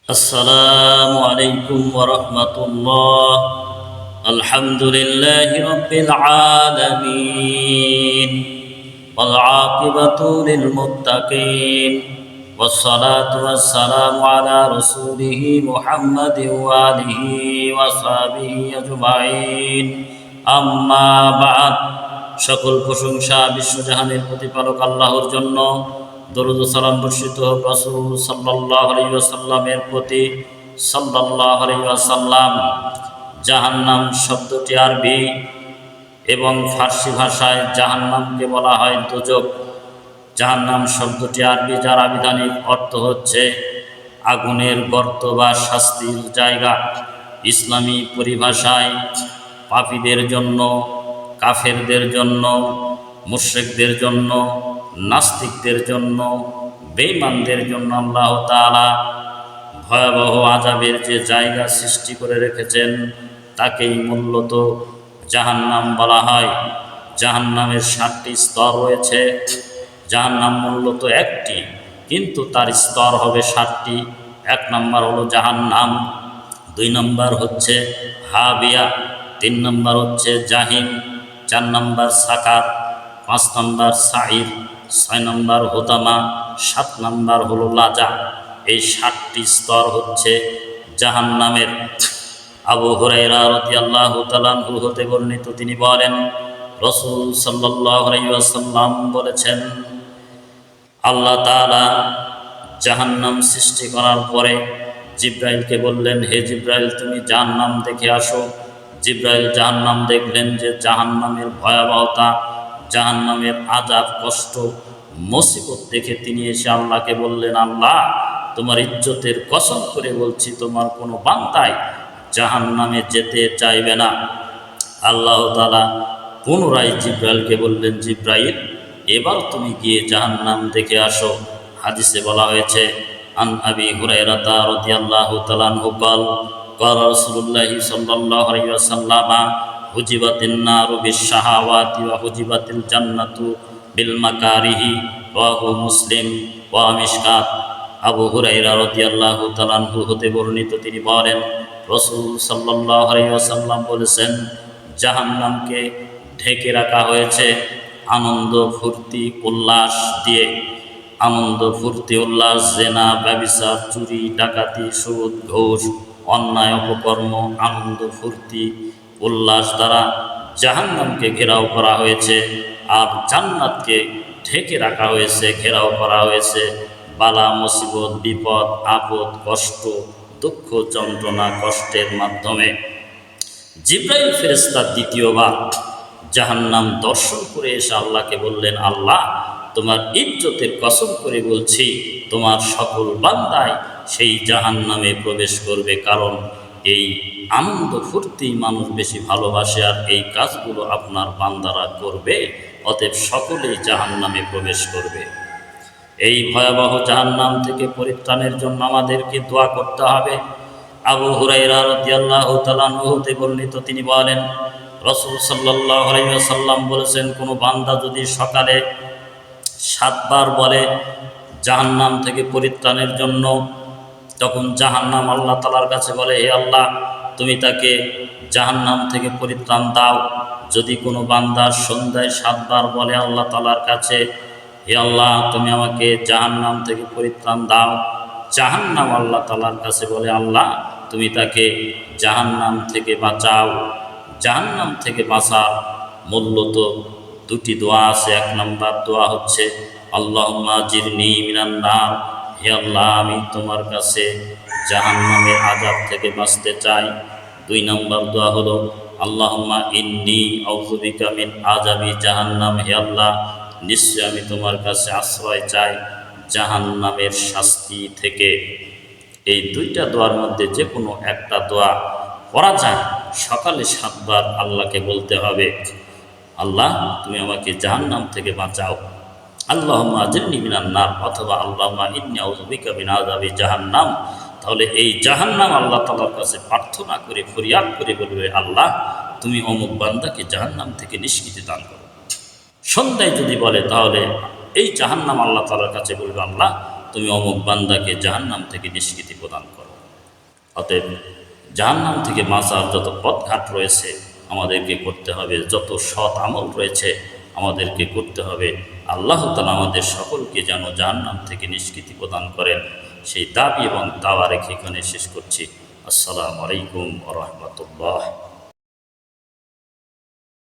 السلام عليكم ورحمة الله. الحمد لله رب العالمين والعاقبة للمتقين والصلاة والسلام على رسوله محمد وآله وصحبه أجمعين أما بعد সকল প্রশংসা বিশ্বজাহানের প্রতিপালক আল্লাহর জন্য। দরুদ ও সালাম বর্ষিত হোক রাসূল সাল্লাল্লাহু আলাইহি ওয়াসাল্লামের প্রতি। সাল্লাল্লাহু আলাইহি ওয়াসাল্লাম। জাহান্নাম শব্দটি আরবি এবং ফার্সি ভাষায় জাহান্নামকে বলা হয় দোজখ। জাহান্নাম শব্দটি আরবি, যার আবিধানিক অর্থ হচ্ছে আগুনের গর্ত বা শাস্তির জায়গা। ইসলামী পরিভাষায় পাপীদের জন্য, কাফেরদের জন্য, মুশরিকদের জন্য, নাস্তিকদের জন্য, বেঈমানদের জন্য আল্লাহ তাআলা ভয়াবহ আযাবের যে জায়গা সৃষ্টি করে রেখেছেন তাকেই মূলত জাহান্নাম বলা হয়। জাহান্নামের 7টি স্তর রয়েছে। জাহান্নাম মূলত একটি, কিন্তু তার স্তর হবে 7টি। 1 নম্বর হলো জাহান্নাম, 2 নম্বর হচ্ছে হাবিয়া, 3 নম্বর হচ্ছে জাহিম, 4 নম্বর সাকার, 5 নম্বর সাঈর, 6 নম্বর হুতামা, 7 নম্বর হলো লাজা। এই 7টি স্তর হচ্ছে জাহান্নামের। আবু হুরায়রা রাদিয়াল্লাহু তাআলা আনহু হতে বর্ণিত, তিনি বলেন রাসূল সাল্লাল্লাহু আলাইহি ওয়াসাল্লাম বলেছেন, আল্লাহ তাআলা জাহান্নাম সৃষ্টি করার পরে জিব্রাইলকে বললেন, হে জিব্রাইল, তুমি জাহান্নাম দেখে আসো। জিব্রাইল জাহান্নাম দেখলেন যে জাহান্নামের ভয়াবহতা, জাহান্নামের আযাব, কষ্ট, মুসিবত দেখে তিনি এসে আল্লাহকে বললেন, আল্লাহ, তোমার ইজ্জতের কসম করে বলছি, তোমার কোনো বান্দাই জাহান্নামে যেতে চাইবে না। আল্লাহ তাআলা পুনরায় জিব্রাইলকে বললেন, জিব্রাইল, এবার তুমি গিয়ে জাহান্নাম দেখে আসো। হাদিসে বলা হয়েছে, আন আবি হুরায়রা রাদিয়াল্লাহু তাআলা আনহু قال قال رسول الله صلى الله عليه وسلم حجبت النار بالشهوات وحجبت الجنة بالمكاره رواه মুসলিম ওয়া মিশকাত। আবু হুরায়রা রাদিয়াল্লাহু তাআলা আনহু হতে বর্ণিত, তিনি বলেন রাসূল সাল্লাল্লাহু আলাইহি ওয়াসাল্লাম বলেছেন, জাহান্নামকে ঢেকে রাখা হয়েছে আনন্দ, ফুর্তি, উল্লাস দিয়ে। আনন্দ, ফুর্তি, উল্লাস, জেনা, ব্যভিচার, চুরি, ডাকাতি, সুদ, ঘুষ, অন্যায়, অপকর্ম, আনন্দ, ফুর্তি, উল্লাস দ্বারা জাহান্নামকে ঘেরাও করা হয়েছে। আর জান্নাতকে ঢেকে রাখা হয়েছে, ঘেরাও করা হয়েছে বালা, মুসিবত, বিপদ, আপদ, কষ্ট, দুঃখ, যন্ত্রণা, কষ্টের মাধ্যমে। জিব্রাইল ফেরেশতা দ্বিতীয়বার জাহান্নাম দর্শন করে এসে আল্লাহকে বললেন, আল্লাহ, তোমার ইজ্জতের কসম করে বলছি, তোমার সকল বান্দাই সেই জাহান্নামে প্রবেশ করবে, কারণ এই আনন্দ ফুর্তি মানুষ বেশি ভালোবাসে, আর এই কাজগুলো আপনার বান্দারা করবে, অতএব সকলেই জাহান্নামে প্রবেশ করবে। এই ভয়াবহ জাহান্নাম থেকে পরিত্রাণের জন্য আমাদেরকে দোয়া করতে হবে। আবু হুরায়রা রাদিয়াল্লাহু তাআলা আনহু হতে বর্ণিত, তিনি বলেন রাসূল সাল্লাল্লাহু আলাইহি ওয়াসাল্লাম বলেছেন, কোনো বান্দা যদি সকালে 7 বার বলে জাহান্নাম থেকে পরিত্রাণের জন্য, তখন জাহান্নাম আল্লাহ তাআলার কাছে বলে, হে আল্লাহ, তুমি তাকে জাহান্নাম থেকে পরিত্রাণ দাও। যদি কোনো বান্দা সন্ধ্যায় 7 বার বলে আল্লাহ তাআলার কাছে, হে আল্লাহ, তুমি আমাকে জাহান্নাম থেকে পরিত্রাণ দাও, জাহান্নাম আল্লাহ তাআলার কাছে বলে, আল্লাহ, তুমি তাকে জাহান্নাম থেকে বাঁচাও। জাহান্নাম থেকে বাঁচার মূলত 2টি দোয়া আছে। 1 নম্বর দোয়া হচ্ছে আল্লাহুম্মা আজিরনি মিনান নার, হে আল্লাহ, আমি তোমার কাছে জাহান্নামের আযাব থেকে বাঁচতে চাই। 2 নম্বর দোয়া হলো আল্লাহুম্মা ইন্নী আউযু বিকা মিন আযাবি জাহান্নাম, হে আল্লাহ, নিশ্চয় আমি তোমার কাছে আশ্রয় চাই জাহান্নামের শাস্তি থেকে। এই 2টা দোয়ার মধ্যে যে কোনো একটা দোয়া পড়া যায়। সকালে 7 বার আল্লাহকে বলতে হবে, আল্লাহ, তুমি আমাকে জাহান্নাম থেকে বাঁচাও, আল্লাহুম্মা আজিরনি মিনান নার, অথবা আল্লাহুম্মা ইন্নী আউযু বিকা মিন আযাবি জাহান্নাম। তাহলে এই জাহান্নাম আল্লাহ তাআলার কাছে প্রার্থনা করে, ফরিয়াদ করে বলবে, আল্লাহ, তুমি অমুক বান্দাকে জাহান্নাম থেকে নিষ্কৃতি দান করো। সন্ধ্যায় যদি বলে, তাহলে এই জাহান্নাম আল্লাহ তাআলার কাছে বলবে, আল্লাহ, তুমি অমুক বান্দাকে জাহান্নাম থেকে নিষ্কৃতি প্রদান করো। অতএব জাহান্নাম থেকে বাঁচার যত পথঘাট রয়েছে আমাদেরকে করতে হবে, যত সৎ আমল রয়েছে আমাদেরকে করতে হবে। আল্লাহ তাআলা আমাদের সকলকে যেন জাহান্নাম থেকে নিষ্কৃতি প্রদান করেন, সেই দাবি এবং দাওয়া রেখে এখানে শেষ করছি। আসসালামু আলাইকুম ওয়া রাহমাতুল্লাহ।